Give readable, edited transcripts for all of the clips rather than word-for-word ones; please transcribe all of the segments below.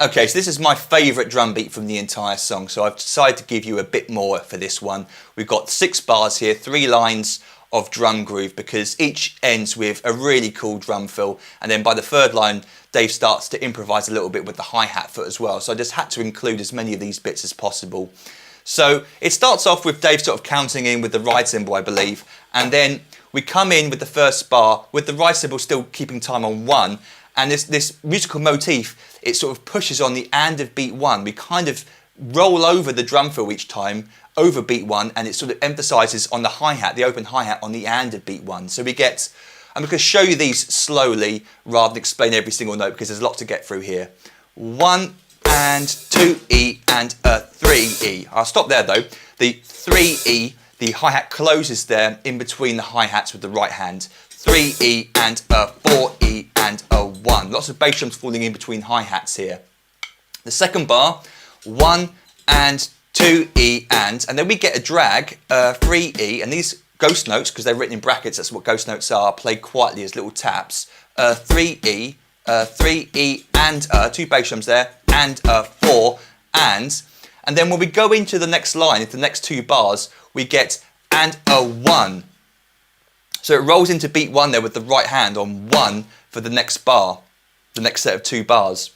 Okay, so this is my favourite drum beat from the entire song, so I've decided to give you a bit more for this one. We've got 6 bars here, 3 lines of drum groove, because each ends with a really cool drum fill, and then by the 3rd line Dave starts to improvise a little bit with the hi-hat foot as well, so I just had to include as many of these bits as possible. So it starts off with Dave sort of counting in with the ride cymbal, I believe, and then we come in with the first bar with the ride cymbal still keeping time on 1, and this musical motif, it sort of pushes on the and of beat 1. We kind of roll over the drum fill each time over beat 1, and it sort of emphasises on the hi-hat, the open hi-hat on the and of beat 1. So we get, I'm going to show you these slowly rather than explain every single note because there's a lot to get through here. 1 and 2E and a 3E. I'll stop there though. The 3E, the hi-hat closes there in between the hi-hats with the right hand. 3E and a 4E and a 1. Lots of bass drums falling in between hi-hats here. The second bar, 1 and 2E and then we get a drag, 3E, and these ghost notes, because they're written in brackets, that's what ghost notes are, played quietly as little taps. 3E, 3E and 2 bass drums there, and 4 and then when we go into the next line, into the next 2 bars, we get and a 1. So it rolls into beat 1 there with the right hand on 1 for the next bar, the next set of 2 bars.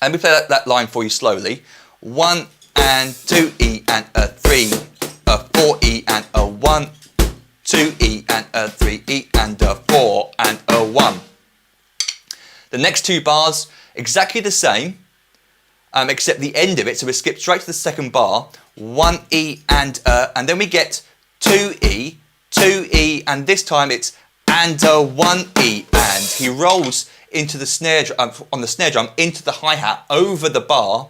And we play that line for you slowly. 1 and 2E and a 3, a 4E and a 1, 2E and a 3E and a 4 and a 1. The next 2 bars, exactly the same, except the end of it, so we skip straight to the second bar, 1E and then we get 2E, 2E, and this time it's and a 1E, and he rolls into the snare drum, on the snare drum into the hi-hat over the bar.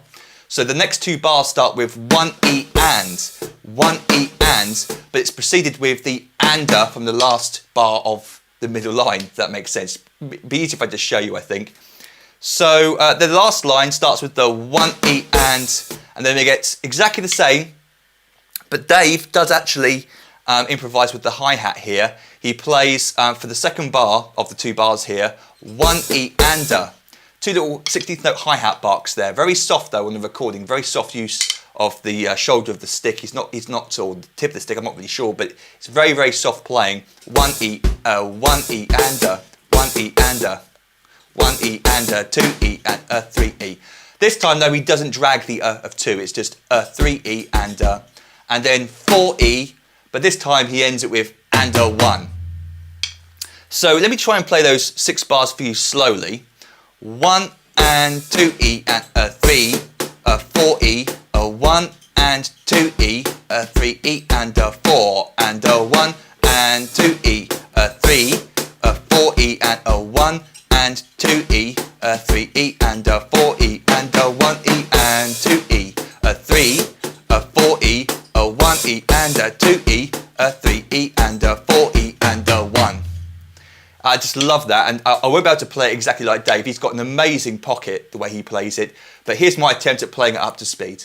So the next 2 bars start with 1E and, but it's preceded with the and-a from the last bar of the middle line, if that makes sense. It'd be easy if I just show you, I think. So the last line starts with the 1E and then we get exactly the same, but Dave does actually improvise with the hi-hat here. He plays, for the second bar of the 2 bars here, 1E and a. 2 little 16th note hi-hat barks there. Very soft though on the recording, very soft use of the shoulder of the stick. He's not, or the tip of the stick, I'm not really sure, but it's very, very soft playing. 1E, 1E and a, 1E and a, 1E and a, 2E and a 3E. This time though he doesn't drag the of 2, it's just a 3E and then 4E, but this time he ends it with and a 1. So let me try and play those 6 bars for you slowly. 1 and 2E and a 3, a 4E, a 1 and 2E, a 3E and a 4 and a 1 and 2E, a 3, a 4E and a 1 and 2E, a 3E and a 4E and a 1E and 2E, a 3, a 4E, a 1E and a 2E, a 3E and a 4E and a 1. I just love that, and I won't be able to play it exactly like Dave. He's got an amazing pocket the way he plays it, but here's my attempt at playing it up to speed.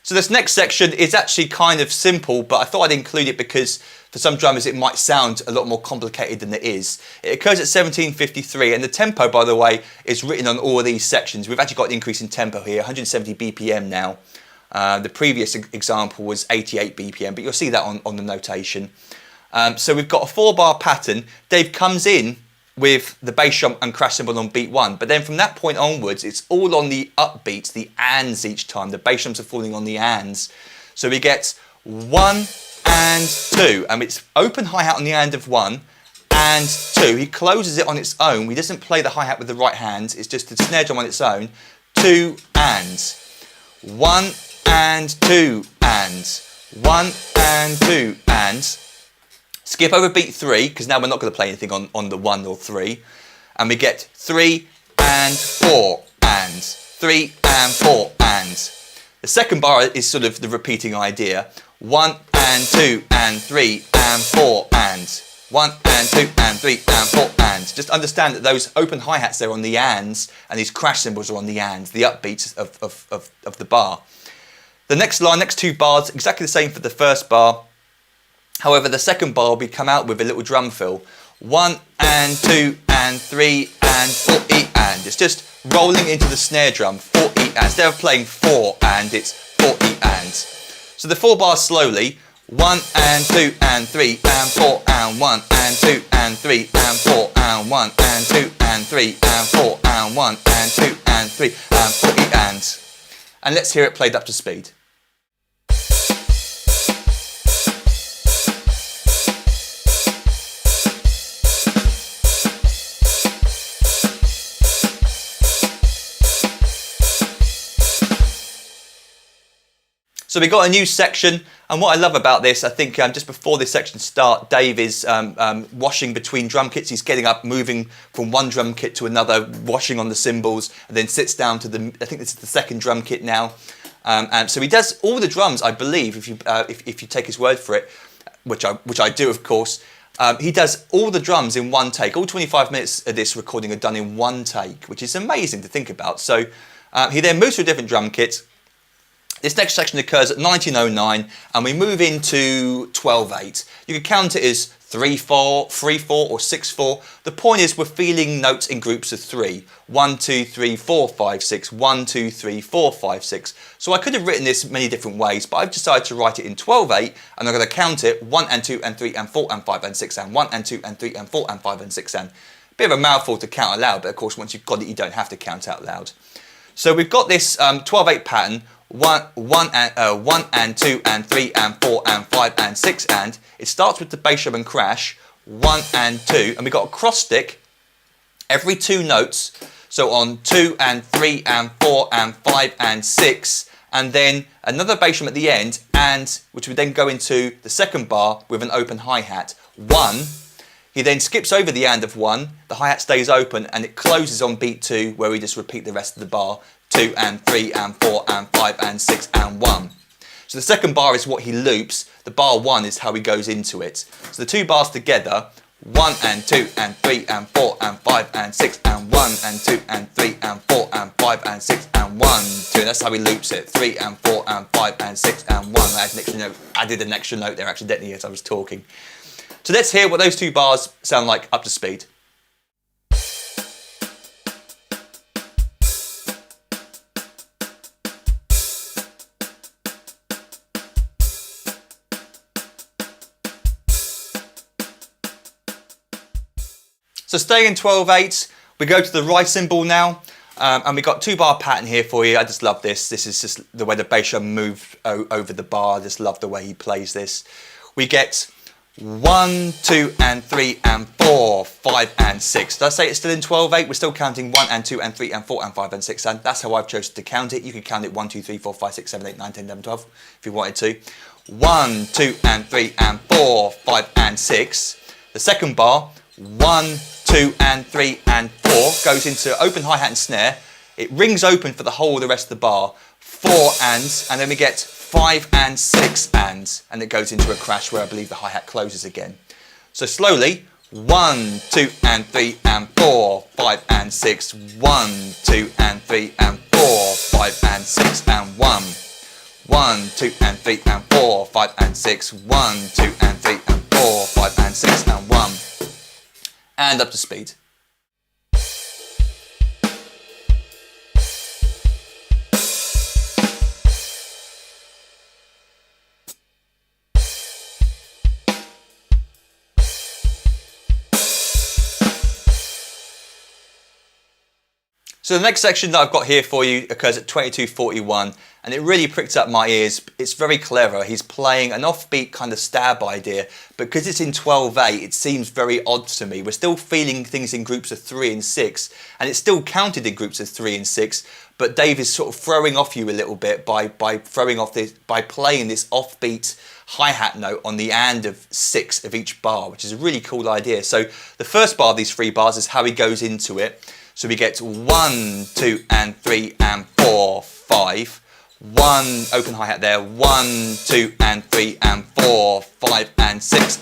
So this next section is actually kind of simple, but I thought I'd include it because for some drummers it might sound a lot more complicated than it is. It occurs at 17:53, and the tempo, by the way, is written on all of these sections. We've actually got an increase in tempo here, 170 BPM now. The previous example was 88 BPM, but you'll see that on the notation. So we've got a 4-bar pattern. Dave comes in with the bass drum and crash cymbal on beat 1, but then from that point onwards it's all on the upbeats, the ands each time. The bass drums are falling on the ands, so we get 1 and 2, and it's open hi-hat on the and of 1 and 2. He closes it on its own. He doesn't play the hi-hat with the right hand, it's just the snare drum on its own. 2 ands, 1 and 2 ands, 1 and 2 ands. Skip over beat 3, because now we're not going to play anything on the 1 or 3. And we get 3 and 4 and 3 and 4 and. The second bar is sort of the repeating idea. 1 and 2 and 3 and 4 and. 1 and 2 and 3 and 4 and. Just understand that those open hi-hats there on the ands and these crash cymbals are on the ands, the upbeats of the bar. The next line, next two bars, exactly the same for the first bar. However, the second bar we come out with a little drum fill. 1 and 2 and 3 and 4 and. It's just rolling into the snare drum, 4 and. Instead of playing 4 and, it's 4 and. So the 4 bars slowly. 1 and 2 and 3 and 4 and 1 and 2 and 3 and 4 and 1 and 2 and 3 and 4 and 1 and 2 and 3 and 4 and. And let's hear it played up to speed. So we've got a new section, and what I love about this, I think just before this section starts, Dave is washing between drum kits. He's getting up, moving from one drum kit to another, washing on the cymbals, and then sits down to the, I think this is the second drum kit now. And so he does all the drums, I believe, if you take his word for it, which I do, of course. He does all the drums in one take. All 25 minutes of this recording are done in one take, which is amazing to think about. So he then moves to a different drum kit. This next section occurs at 1909 and we move into 12/8. You can count it as 3/4, 3/4 or 6/4. The point is we're feeling notes in groups of 3. 1, 2, 3, 4, 5, 6. 1, 2, 3, 4, 5, 6. So I could have written this many different ways, but I've decided to write it in 12/8 and I'm going to count it 1 and 2 and 3 and 4 and 5 and 6 and 1 and 2 and 3 and 4 and 5 and 6 and. Bit of a mouthful to count aloud, but of course once you've got it you don't have to count out loud. So we've got this 12/8 pattern. 1 and 2 and 3 and 4 and 5 and 6 and. It starts with the bass drum and crash, 1 and 2, and we've got a cross stick every 2 notes. So on 2 and 3 and 4 and 5 and 6, and then another bass drum at the end, and which would then go into the second bar with an open hi-hat. 1. He then skips over the and of 1, the hi-hat stays open, and it closes on beat 2, where we just repeat the rest of the bar. 2 and 3 and 4 and 5 and 6 and 1. So the second bar is what he loops, the bar 1 is how he goes into it. So the 2 bars together, 1 and 2 and 3 and 4 and 5 and 6 and 1 and 2 and 3 and 4 and 5 and 6 and 1, 2. That's how he loops it, 3 and 4 and 5 and 6 and 1. I did an extra note there accidentally as I was talking. So let's hear what those 2 bars sound like up to speed. So staying in 12/8, we go to the right cymbal now, and we've got 2 bar pattern here for you. I just love this. This is just the way the bass drum moves over the bar. I just love the way he plays this. We get 1, 2 and 3 and 4, 5 and 6. Did I say it's still in 12/8? We're still counting 1 and 2 and 3 and 4 and 5 and 6 and. That's how I've chosen to count it. You could count it 1, 2, 3, 4, 5, 6, 7, 8, 9, 10, 11, 12 if you wanted to. 1, 2 and 3 and 4, 5 and 6. The second bar, 1, 2 and 3 and 4 goes into open hi-hat and snare. It rings open for the whole of the rest of the bar. 4 and then we get 5 and 6 and it goes into a crash where I believe the hi-hat closes again. So slowly, 1, 2 and 3 and 4, 5 and 6, 1, 2 and 3 and 4, 5 and 6 and 1. 1, 2 and 3 and 4, 5 and 6, 1, 2 and 3 and 4, 5 and 6 and 1. And up to speed. So the next section that I've got here for you occurs at 22:41 and it really pricked up my ears. It's very clever. He's playing an offbeat kind of stab idea, but because it's in 12/8 it seems very odd to me. We're still feeling things in groups of 3 and 6 and it's still counted in groups of 3 and 6, but Dave is sort of throwing off you a little bit by playing this offbeat hi-hat note on the and of 6 of each bar, which is a really cool idea. So the first bar of these 3 bars is how he goes into it. So we get 1, 2 and 3 and 4, 5. 1 open hi-hat there, 1, 2 and 3 and 4, 5 and 6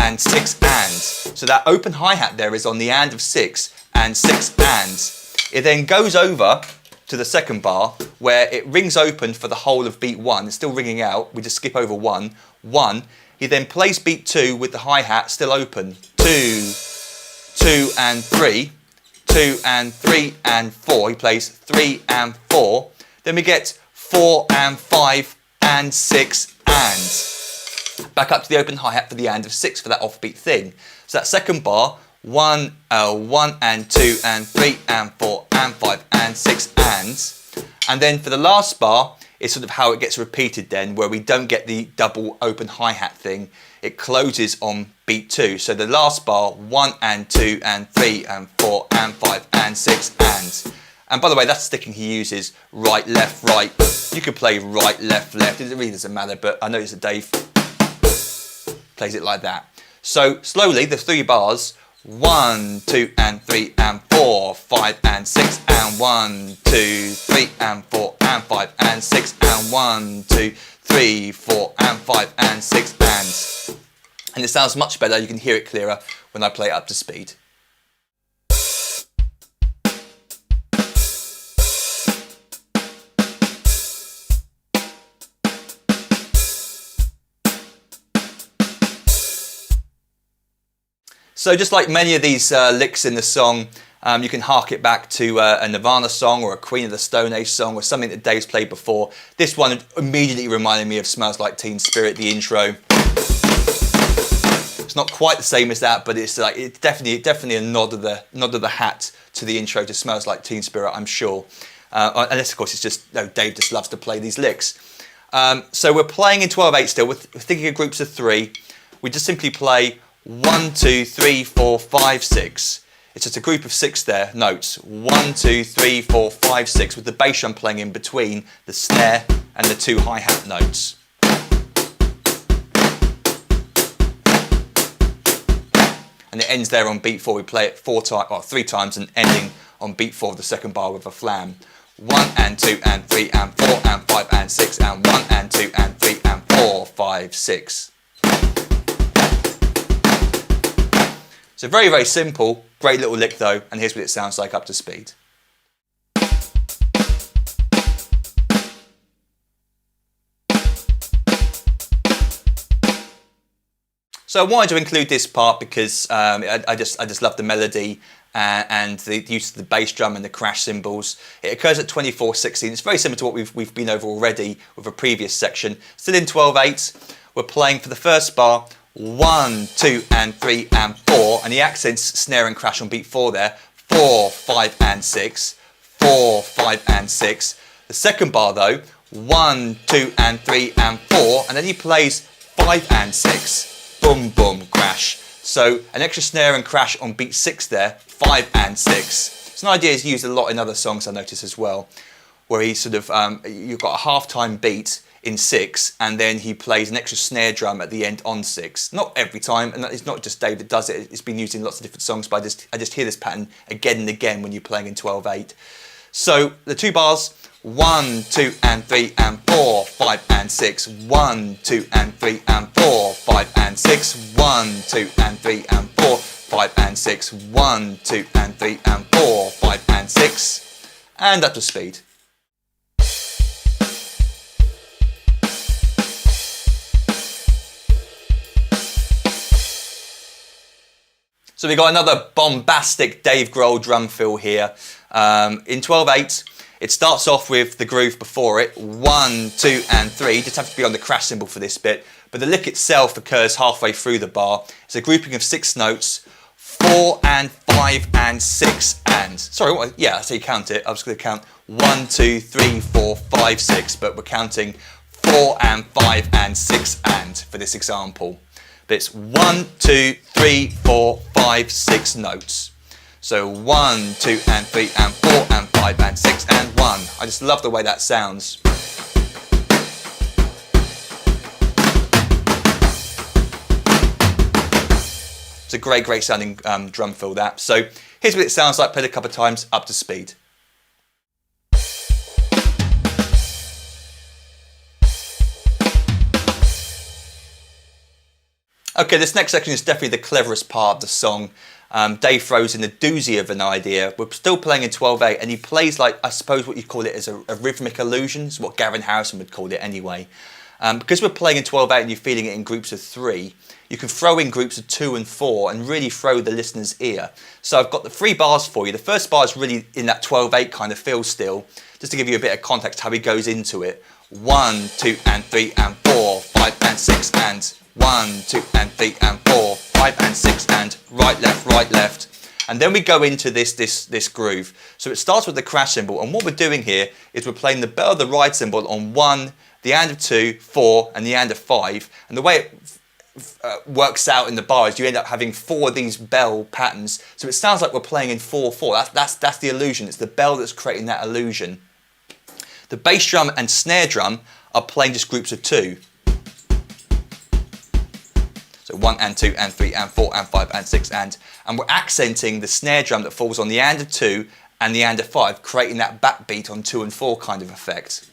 and 6 and. So that open hi-hat there is on the and of 6 and 6 and. It then goes over to the second bar where it rings open for the whole of beat 1. It's still ringing out. We just skip over 1. 1. He then plays beat 2 with the hi-hat still open. 2, 2 and 3. 2 and 3 and 4. He plays 3 and 4. Then we get 4 and 5 and 6 and. Back up to the open hi-hat for the and of 6 for that offbeat thing. So that second bar, 1, 1 and 2 and 3 and 4 and 5 and 6 and. And then for the last bar, it's sort of how it gets repeated then, where we don't get the double open hi-hat thing. It closes on beat 2. So the last bar, 1 and 2 and 3 and 4 and 5 and 6 and. And by the way, that's sticking he uses right, left, right. You could play right, left, left. It really doesn't matter, but I noticed that Dave plays it like that. So slowly, the 3 bars, 1, 2 and 3 and 4, 5 and 6 and 1, 2, 3 and 4 and 5 and 6 and 1, 2, 3, 4 and 5 and 6 and. And it sounds much better. You can hear it clearer when I play it up to speed. So just like many of these licks in the song, you can hark it back to a Nirvana song or a Queen of the Stone Age song or something that Dave's played before. This one immediately reminded me of Smells Like Teen Spirit, the intro. It's not quite the same as that, but it's like it's definitely a nod of the hat to the intro to Smells Like Teen Spirit, I'm sure. Unless of course it's just Dave just loves to play these licks. So we're playing in 12/8 still. We're thinking of groups of 3. We just simply play 1, 2, 3, 4, 5, 6. It's just a group of 6 there, notes. 1, 2, 3, 4, 5, 6, with the bass drum playing in between the snare and the 2 hi-hat notes. And it ends there on beat 4. We play it 3 times and ending on beat 4 of the second bar with a flam. 1 and 2 and 3 and 4 and 5 and 6 and 1 and 2 and 3 and 4, 5, 6. So very, very simple, great little lick though, and here's what it sounds like up to speed. So I wanted to include this part because I just love the melody and the use of the bass drum and the crash cymbals. It occurs at 24/16. It's very similar to what we've been over already with a previous section. Still in 12/8, we're playing for the first bar. 1, 2 and 3 and 4, and the accents snare and crash on beat 4 there. 4, 5 and 6, 4, 5 and 6. The second bar though, 1, 2 and 3 and 4, and then he plays 5 and 6. Boom, boom, crash. So an extra snare and crash on beat 6 there, 5 and 6. It's an idea he's used a lot in other songs I notice as well, where he sort of, you've got a half-time beat in 6, and then he plays an extra snare drum at the end on 6. Not every time, and it's not just Dave that does it. It's been used in lots of different songs, but I just hear this pattern again and again when you're playing in 12/8. So the 2 bars, 1, 2 and 3 and 4, 5 and 6. 1, 2 and 3 and 4, 5 and 6. 1, 2 and 3 and 4, 5 and 6. 1, 2 and 3 and 4, 5 and 6. And up to speed. So we've got another bombastic Dave Grohl drum fill here. In 12/8, it starts off with the groove before it, 1, 2 and 3, just have to be on the crash cymbal for this bit, but the lick itself occurs halfway through the bar. It's a grouping of 6 notes, 4 and 5 and 6 and. Sorry, yeah, that's how you count it. I was going to count 1, 2, 3, 4, 5, 6, but we're counting 4 and 5 and 6 and for this example. But it's 1, 2, 3, 4, 5, 6 notes. So 1, 2 and 3 and 4 and 5 and 6 and 1. I just love the way that sounds. It's a great, great sounding drum fill that. So here's what it sounds like, played a couple of times, up to speed. Okay, this next section is definitely the cleverest part of the song. Dave throws in a doozy of an idea. We're still playing in 12/8, and he plays like, I suppose what you call it is a rhythmic illusion, is what Gavin Harrison would call it anyway. Because we're playing in 12/8 and you're feeling it in groups of 3, you can throw in groups of 2 and 4 and really throw the listener's ear. So I've got the 3 bars for you. The first bar is really in that 12/8 kind of feel still. Just to give you a bit of context how he goes into it. 1, 2 and 3 and 4, 5 and 6 and 1, 2 and 3 and 4, 5 and 6 and right, left. And then we go into this groove. So it starts with the crash cymbal, and what we're doing here is we're playing the bell of the ride cymbal on 1, the and of 2, 4, and the and of 5. And the way it works out in the bar is you end up having 4 of these bell patterns. So it sounds like we're playing in 4/4. That's the illusion. It's the bell that's creating that illusion. The bass drum and snare drum are playing just groups of 2. So 1 and 2 and 3 and 4 and 5 and 6 and we're accenting the snare drum that falls on the and of 2 and the and of 5, creating that backbeat on 2 and 4 kind of effect.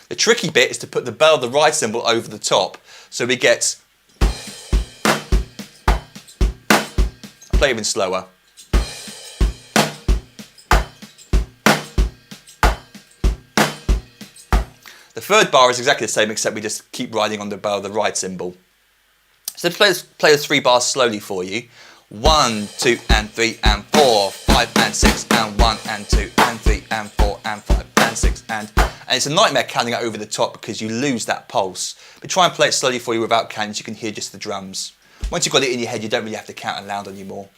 The tricky bit is to put the bell of the ride cymbal over the top. So we get, I'll play even slower. The third bar is exactly the same, except we just keep riding on the bell of the ride cymbal. So let's play those 3 bars slowly for you. 1, 2 and 3 and 4, 5 and 6 and 1 and 2 and 3 and 4 and 5 and 6 and it's a nightmare counting it over the top because you lose that pulse. But try and play it slowly for you without counting so you can hear just the drums. Once you've got it in your head, you don't really have to count it loud anymore.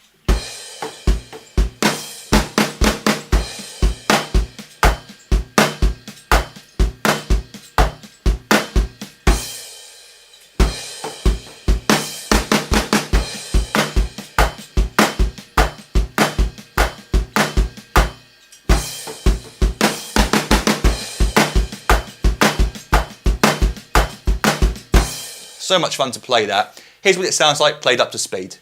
So much fun to play that. Here's what it sounds like played up to speed.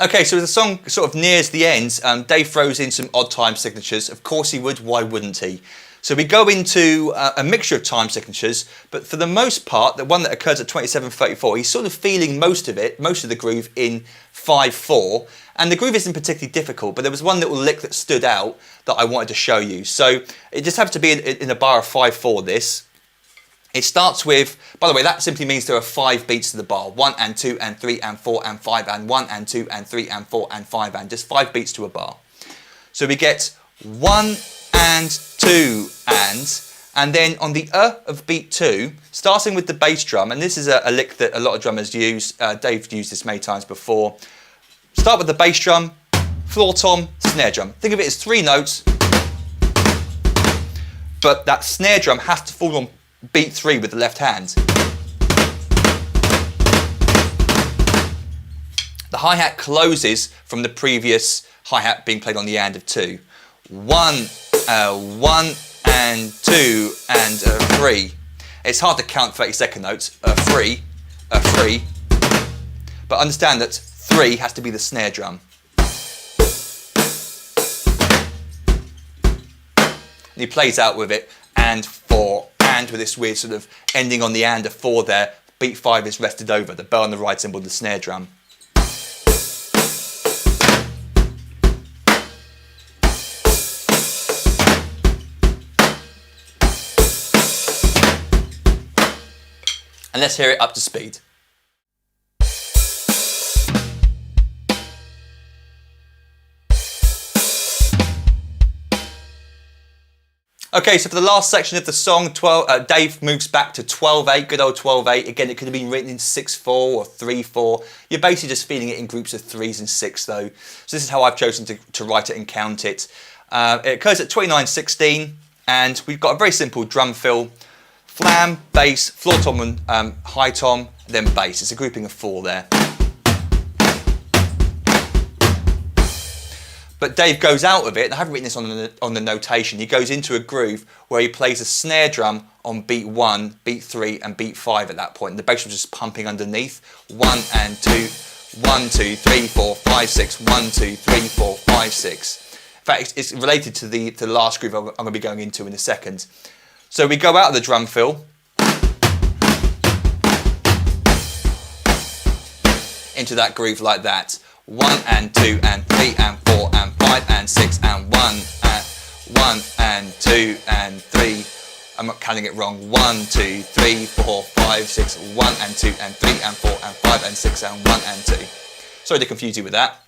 Okay, so as the song sort of nears the end, Dave throws in some odd time signatures. Of course he would, why wouldn't he? So we go into a mixture of time signatures, but for the most part, the one that occurs at 27:34, he's sort of feeling most of the groove in 5/4, and the groove isn't particularly difficult, but there was one little lick that stood out that I wanted to show you. So it just happens to be in a bar of 5/4 this. It starts with, by the way, that simply means there are 5 beats to the bar. 1 and 2 and 3 and 4 and 5 and 1 and 2 and 3 and 4 and 5 and just 5 beats to a bar. So we get 1 and 2 and then on the of beat 2, starting with the bass drum, and this is a lick that a lot of drummers use, Dave used this many times before. Start with the bass drum, floor tom, snare drum. Think of it as 3 notes, but that snare drum has to fall on beat 3 with the left hand. The hi-hat closes from the previous hi-hat being played on the and of 2. 1, 1 and 2 and 3. It's hard to count 30-second notes. 3, 3. But understand that 3 has to be the snare drum. And he plays out with it, and 4, and with this weird sort of ending on the and of 4 there. Beat 5 is rested over, the bell on the right cymbal, the snare drum. And let's hear it up to speed. Okay, so for the last section of the song, Dave moves back to 12/8, good old 12/8. Again, it could have been written in 6/4 or 3/4. You're basically just feeling it in groups of 3s and 6 though. So this is how I've chosen to write it and count it. It occurs at 29:16, and we've got a very simple drum fill. Flam, bass, floor tom and high tom, then bass. It's a grouping of 4 there. But Dave goes out of it, and I haven't written this on the notation, he goes into a groove where he plays a snare drum on beat 1, beat 3 and beat 5 at that point. And the bass drum's just pumping underneath. 1 and 2, 1, 2, 3, 4, 5, 6, 1, 2, 3, 4, 5, 6. In fact, it's related to the last groove I'm going to be going into in a second. So we go out of the drum fill into that groove like that. 1 and 2 and 3 and 4 and 5 and 6 and 1 and 2 and 3. I'm not counting it wrong. 1, 2, 3, 4, 5, 6, 1 and 2 and 3 and 4 and 5 and 6 and 1 and 2. Sorry to confuse you with that.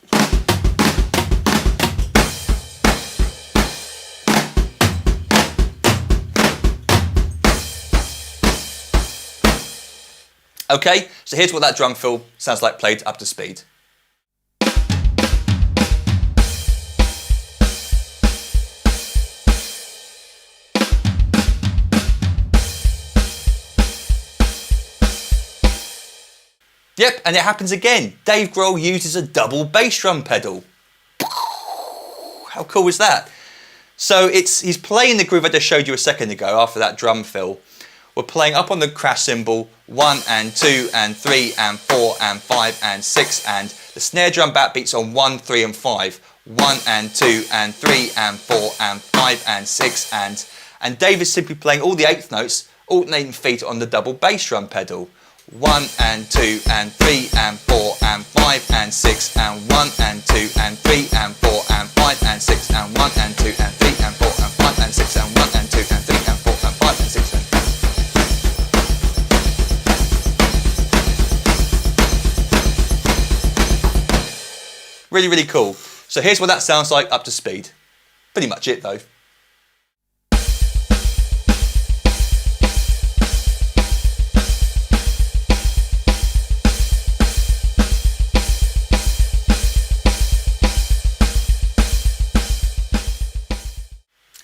Okay, so here's what that drum fill sounds like played up to speed. Yep, and it happens again. Dave Grohl uses a double bass drum pedal. How cool is that? So he's playing the groove I just showed you a second ago after that drum fill. We're playing up on the crash cymbal 1 and 2 and 3 and 4 and 5 and 6, and the snare drum backbeats on 1, 3 and 5. 1 and 2 and 3 and 4 and 5 and 6, and Dave is simply playing all the eighth notes, alternating feet on the double bass drum pedal. 1 and 2 and 3 and 4 and 5 and 6 and 1 and 2 and 3 and 4 and 5 and 6 and 1 and 2 and 3 and 4 and 5 and 6 and 1 and 2 and 3 and 4 and 5 and 6 and... Really, really cool. So here's what that sounds like up to speed. Pretty much it though.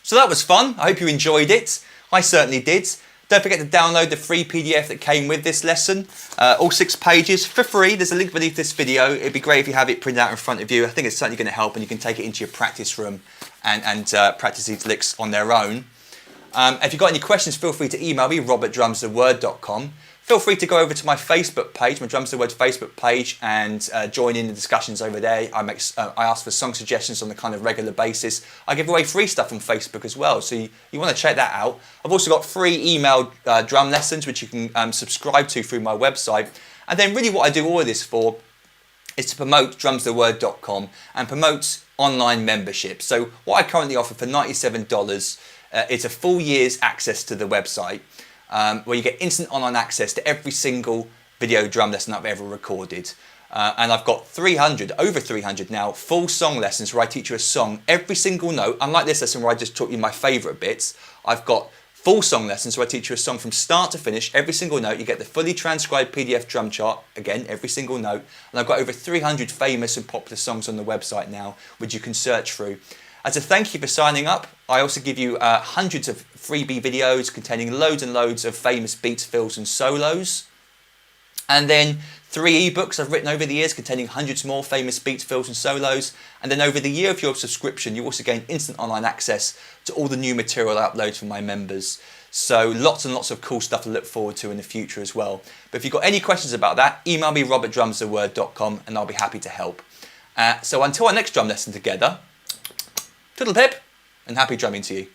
So that was fun. I hope you enjoyed it. I certainly did. Don't forget to download the free PDF that came with this lesson. All 6 pages for free. There's a link beneath this video. It'd be great if you have it printed out in front of you. I think it's certainly going to help, and you can take it into your practice room and practice these licks on their own. If you've got any questions, feel free to email me, rob@drumstheword.com. Feel free to go over to my Facebook page, my Drums the Word Facebook page, and join in the discussions over there. I ask for song suggestions on a kind of regular basis. I give away free stuff on Facebook as well, so you want to check that out. I've also got free emailed drum lessons, which you can subscribe to through my website. And then really what I do all of this for is to promote drumstheword.com and promote online membership. So what I currently offer for $97 is a full year's access to the website, where you get instant online access to every single video drum lesson I've ever recorded. And I've got over 300 now, full song lessons where I teach you a song, every single note. Unlike this lesson where I just taught you my favourite bits, I've got full song lessons where I teach you a song from start to finish, every single note. You get the fully transcribed PDF drum chart, again, every single note. And I've got over 300 famous and popular songs on the website now, which you can search through. As a thank you for signing up, I also give you hundreds of freebie videos containing loads and loads of famous beats, fills and solos. And then 3 ebooks I've written over the years containing hundreds more famous beats, fills and solos. And then over the year of your subscription, you also gain instant online access to all the new material I upload for my members. So lots and lots of cool stuff to look forward to in the future as well. But if you've got any questions about that, email me rob@drumstheword.com and I'll be happy to help. So until our next drum lesson together, Toodle pip and happy drumming to you.